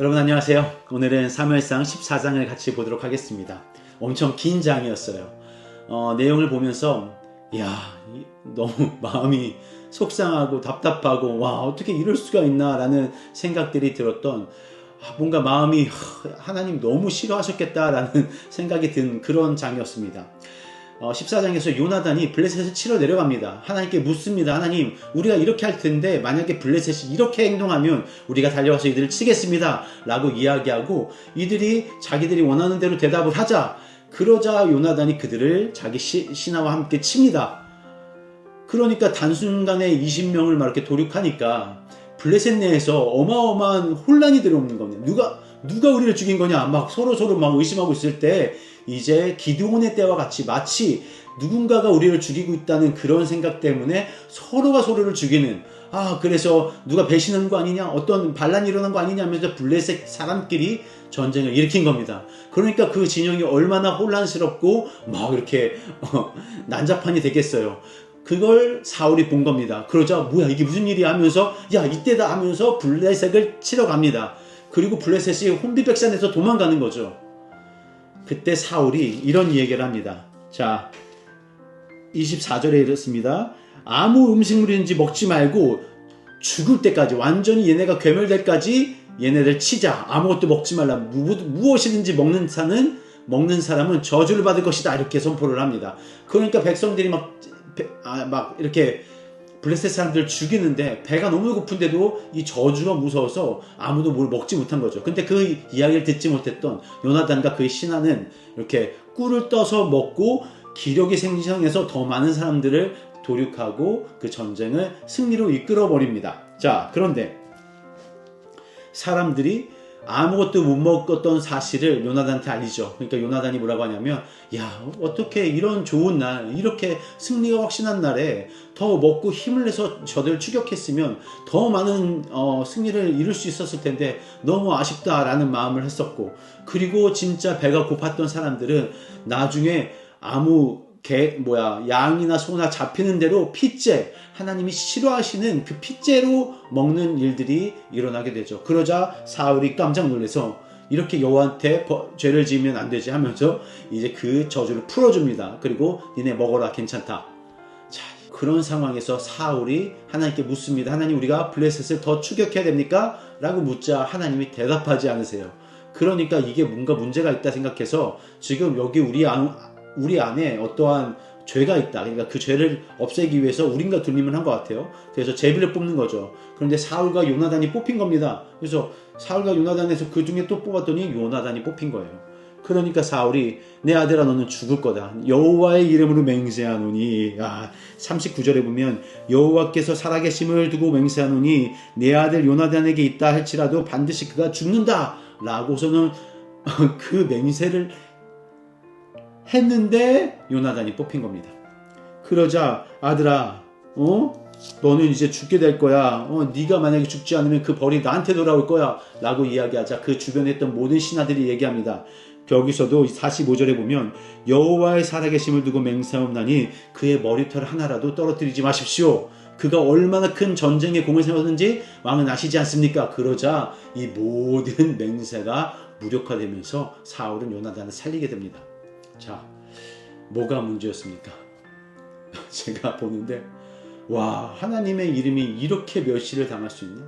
여러분 안녕하세요. 오늘은 사무엘상 14장을 같이 보도록 하겠습니다. 엄청 긴 장이었어요. 내용을 보면서 너무 마음이 속상하고 답답하고 어떻게 이럴 수가 있나 라는 생각들이 들었던, 뭔가 마음이 하나님 너무 싫어하셨겠다라는 생각이 든 그런 장이었습니다. 14장에서 요나단이 블레셋을 치러 내려갑니다. 하나님께 묻습니다. 하나님, 우리가 이렇게 할 텐데 만약에 블레셋이 이렇게 행동하면 우리가 달려가서 이들을 치겠습니다 라고 이야기하고, 이들이 자기들이 원하는 대로 대답을 하자. 그러자 요나단이 그들을 자기 신하와 함께 칩니다. 그러니까 단순간에 20명을 막 이렇게 도륙하니까 블레셋 내에서 어마어마한 혼란이 들어오는 겁니다. 누가 우리를 죽인 거냐 막 서로 막 의심하고 있을 때, 이제 기드온의 때와 같이 마치 누군가가 우리를 죽이고 있다는 그런 생각 때문에 서로가 서로를 죽이는, 그래서 누가 배신한 거 아니냐, 어떤 반란이 일어난 거 아니냐 하면서 블레셋 사람끼리 전쟁을 일으킨 겁니다. 그러니까 그 진영이 얼마나 혼란스럽고 막 이렇게 난잡한이 됐겠어요. 그걸 사울이 본 겁니다. 그러자 뭐야 이게 무슨 일이야 하면서 이때다 하면서 블레셋을 치러 갑니다. 그리고 블레셋이 혼비백산해서 도망가는 거죠. 그때 사울이 이런 얘기를 합니다. 자, 24절에 이렇습니다. 아무 음식물인지 먹지 말고 죽을 때까지, 완전히 얘네가 괴멸될 때까지 얘네들 치자. 아무것도 먹지 말라. 무엇이든지 먹는 사람은 저주를 받을 것이다. 이렇게 선포를 합니다. 그러니까 백성들이 막 이렇게 블레셋 사람들을 죽이는데 배가 너무 고픈데도 이 저주가 무서워서 아무도 뭘 먹지 못한 거죠. 근데 그 이야기를 듣지 못했던 요나단과 그의 신하는 이렇게 꿀을 떠서 먹고 기력이 생성해서 더 많은 사람들을 도륙하고 그 전쟁을 승리로 이끌어 버립니다. 자, 그런데 사람들이 아무것도 못 먹었던 사실을 요나단한테 알리죠. 그러니까 요나단이 뭐라고 하냐면, 어떻게 이런 좋은 날, 이렇게 승리가 확신한 날에 더 먹고 힘을 내서 저들을 추격했으면 더 많은 승리를 이룰 수 있었을 텐데 너무 아쉽다라는 마음을 했었고, 그리고 진짜 배가 고팠던 사람들은 나중에 양이나 소나 잡히는 대로 핏째, 하나님이 싫어하시는 그 핏째로 먹는 일들이 일어나게 되죠. 그러자 사울이 깜짝 놀라서 이렇게 여호와한테 죄를 지으면 안 되지 하면서 이제 그 저주를 풀어줍니다. 그리고 니네 먹어라, 괜찮다. 자, 그런 상황에서 사울이 하나님께 묻습니다. 하나님, 우리가 블레셋을 더 추격해야 됩니까? 라고 묻자 하나님이 대답하지 않으세요. 그러니까 이게 뭔가 문제가 있다 생각해서 지금 여기 우리 안에 어떠한 죄가 있다. 그러니까 그 죄를 없애기 위해서 우린가 둘림을 한 것 같아요. 그래서 제비를 뽑는 거죠. 그런데 사울과 요나단이 뽑힌 겁니다. 그래서 사울과 요나단에서 그 중에 또 뽑았더니 요나단이 뽑힌 거예요. 그러니까 사울이, 내 아들아 너는 죽을 거다. 여호와의 이름으로 맹세하노니, 39절에 보면 여호와께서 살아계심을 두고 맹세하노니 내 아들 요나단에게 있다 할지라도 반드시 그가 죽는다 라고서는 그 맹세를 했는데 요나단이 뽑힌 겁니다. 그러자 아들아, 너는 이제 죽게 될 거야. 네가 만약에 죽지 않으면 그 벌이 나한테 돌아올 거야 라고 이야기하자 그 주변에 있던 모든 신하들이 얘기합니다. 여기서도 45절에 보면 여호와의 살아계심을 두고 맹세하옵나니 그의 머리털 하나라도 떨어뜨리지 마십시오. 그가 얼마나 큰 전쟁에 공을 세웠는지 왕은 아시지 않습니까? 그러자 이 모든 맹세가 무력화되면서 사울은 요나단을 살리게 됩니다. 자, 뭐가 문제였습니까? 제가 보는데 하나님의 이름이 이렇게 멸시를 당할 수 있나?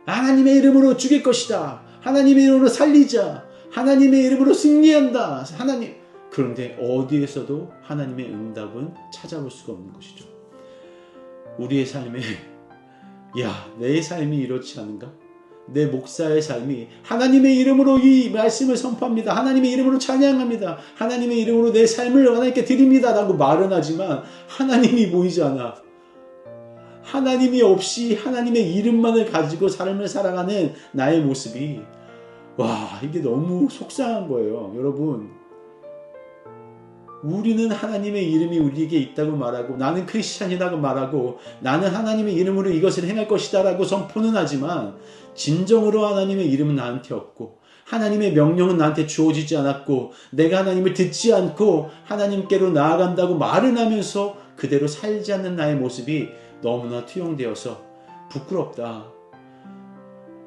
하나님의 이름으로 죽일 것이다. 하나님의 이름으로 살리자. 하나님의 이름으로 승리한다. 그런데 어디에서도 하나님의 응답은 찾아볼 수가 없는 것이죠. 우리의 삶에 내 삶이 이렇지 않은가? 내 목사의 삶이 하나님의 이름으로 이 말씀을 선포합니다. 하나님의 이름으로 찬양합니다. 하나님의 이름으로 내 삶을 하나님께 드립니다 라고 말은 하지만 하나님이 보이지 않아. 하나님이 없이 하나님의 이름만을 가지고 삶을 살아가는 나의 모습이 이게 너무 속상한 거예요. 여러분, 우리는 하나님의 이름이 우리에게 있다고 말하고, 나는 크리스찬이라고 말하고, 나는 하나님의 이름으로 이것을 행할 것이다 라고 선포는 하지만 진정으로 하나님의 이름은 나한테 없고, 하나님의 명령은 나한테 주어지지 않았고, 내가 하나님을 듣지 않고 하나님께로 나아간다고 말은 하면서 그대로 살지 않는 나의 모습이 너무나 투영되어서 부끄럽다.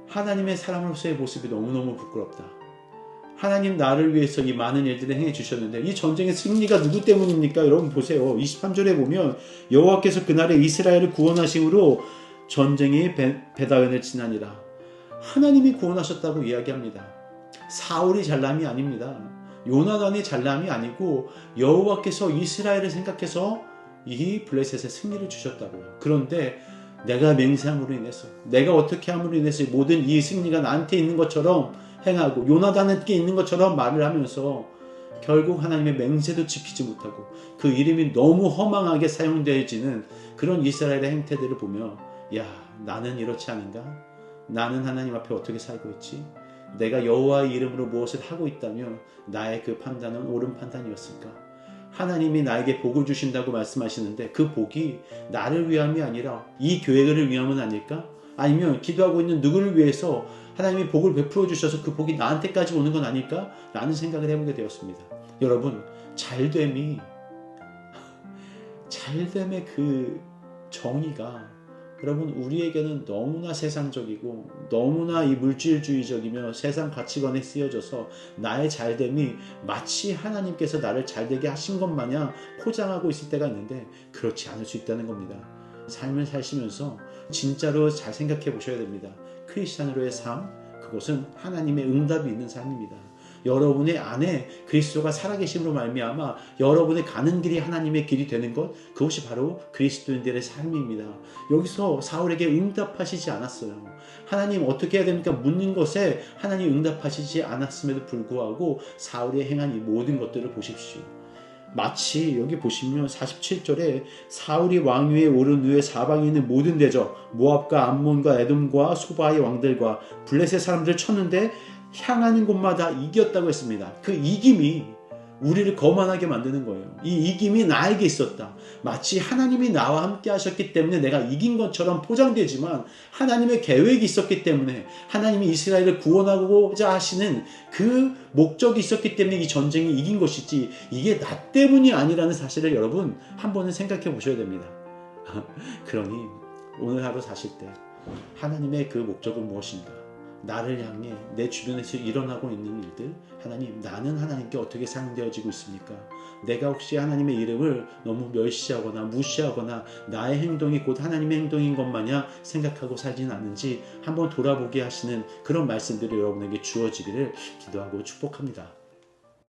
하나님의 사람으로서의 모습이 너무너무 부끄럽다. 하나님 나를 위해서 이 많은 일들을 행해 주셨는데 이 전쟁의 승리가 누구 때문입니까? 여러분 보세요. 23절에 보면 여호와께서 그날에 이스라엘을 구원하심으로 전쟁이 베다웬을 지나니라. 하나님이 구원하셨다고 이야기합니다. 사울이 잘남이 아닙니다. 요나단이 잘남이 아니고 여호와께서 이스라엘을 생각해서 이 블레셋의 승리를 주셨다고요. 그런데 내가 맹세함으로 인해서, 내가 어떻게 함으로 인해서 모든 이 승리가 나한테 있는 것처럼 행하고 요나단에게 있는 것처럼 말을 하면서 결국 하나님의 맹세도 지키지 못하고 그 이름이 너무 허망하게 사용되어지는 그런 이스라엘의 행태들을 보며 야, 나는 이렇지 않은가? 나는 하나님 앞에 어떻게 살고 있지? 내가 여호와의 이름으로 무엇을 하고 있다면 나의 그 판단은 옳은 판단이었을까? 하나님이 나에게 복을 주신다고 말씀하시는데 그 복이 나를 위함이 아니라 이 교회를 위함은 아닐까? 아니면 기도하고 있는 누구를 위해서 하나님이 복을 베풀어 주셔서 그 복이 나한테까지 오는 건 아닐까? 라는 생각을 해보게 되었습니다. 여러분, 잘됨의 그 정의가 여러분 우리에게는 너무나 세상적이고 너무나 이 물질주의적이며 세상 가치관에 쓰여져서 나의 잘됨이 마치 하나님께서 나를 잘되게 하신 것 마냥 포장하고 있을 때가 있는데 그렇지 않을 수 있다는 겁니다. 삶을 사시면서 진짜로 잘 생각해 보셔야 됩니다. 크리스찬으로의 삶, 그것은 하나님의 응답이 있는 삶입니다. 여러분의 안에 그리스도가 살아계심으로 말미암아 여러분의 가는 길이 하나님의 길이 되는 것, 그것이 바로 그리스도인들의 삶입니다. 여기서 사울에게 응답하시지 않았어요. 하나님 어떻게 해야 됩니까? 묻는 것에 하나님 응답하시지 않았음에도 불구하고 사울이 행한 이 모든 것들을 보십시오. 마치 여기 보시면 47절에 사울이 왕위에 오른 후에 사방에 있는 모든 대적 모압과 암몬과 에돔과 소바의 왕들과 블레셋 사람들을 쳤는데 향하는 곳마다 이겼다고 했습니다. 그 이김이 우리를 거만하게 만드는 거예요. 이 이김이 나에게 있었다. 마치 하나님이 나와 함께 하셨기 때문에 내가 이긴 것처럼 포장되지만 하나님의 계획이 있었기 때문에 하나님이 이스라엘을 구원하고자 하시는 그 목적이 있었기 때문에 이 전쟁이 이긴 것이지 이게 나 때문이 아니라는 사실을 여러분 한 번은 생각해 보셔야 됩니다. 그러니 오늘 하루 사실 때 하나님의 그 목적은 무엇인가? 나를 향해 내 주변에서 일어나고 있는 일들, 하나님, 나는 하나님께 어떻게 사용되어지고 있습니까? 내가 혹시 하나님의 이름을 너무 멸시하거나 무시하거나 나의 행동이 곧 하나님의 행동인 것 마냥 생각하고 살지는 않는지 한번 돌아보게 하시는 그런 말씀들이 여러분에게 주어지기를 기도하고 축복합니다.